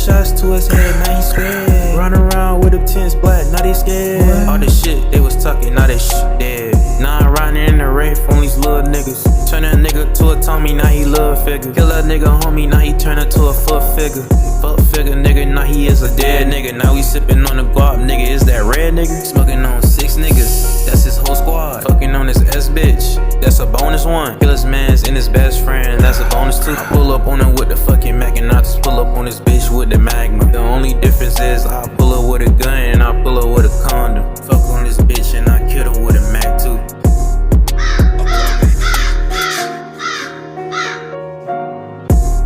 shots to his head, now he scared. Run around with them tents black, now they scared. All the shit they was talking, now that shit dead. Now I'm riding in the race on these little niggas. Turn that nigga to a Tommy, now he little figure. Kill that nigga homie, now he turn into a fuck figure. Fuck figure nigga, now he is a dead nigga. Now we sippin' on the guap nigga, is that red nigga? Smoking on 6 niggas, that's his whole squad. Fucking on his S bitch, that's a bonus one. Kill his mans and his best friend, that's a bonus two. I pull up on him with the fucking Mac and I just pull up on this bitch with the Magma. The only difference is I pull up with a gun and I pull up with a condom. Fuck on this bitch and I kill her with a Mac too.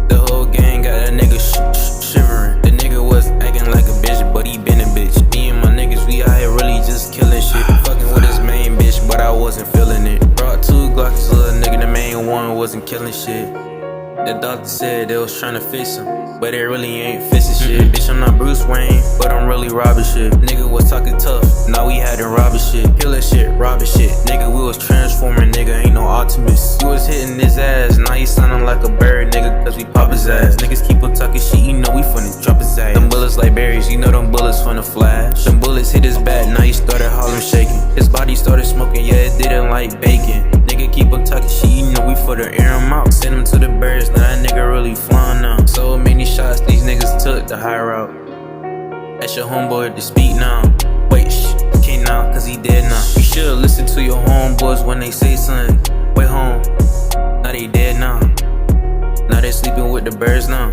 The whole gang got that nigga shivering. The nigga was acting like a bitch, but he been a bitch. Me and my niggas, we out here really just killing shit. Fucking with his main bitch, but I wasn't feeling it. Brought 2 Glocks, little nigga, the main one wasn't killing shit. The doctor said they was tryna fix him, but they really ain't fixing shit. Bitch, I'm not Bruce Wayne, but I'm really robbing shit. Nigga was talking tough, now we had to robbing shit. Killing shit, robbing shit. Nigga, we was transforming, nigga, ain't no Optimus. You was hitting his ass, now he sounding like a bird, nigga, cause we pop his ass. Niggas keep on talking shit, you know we finna drop his ass. Them bullets like berries, you know them bullets finna flash. Them bullets hit his back, now he started Harlem shaking. His body started smoking, yeah, it didn't like bacon. Nigga keep on talking shit, you know we for the air him out. Send him to the birds, now that nigga really flying now. So many shots these niggas took the high route. That's your homeboy to speak now. Wait, can't now, cause he dead now. You should listen to your homeboys when they say something. Wait home, now they dead now. Now they sleeping with the birds now.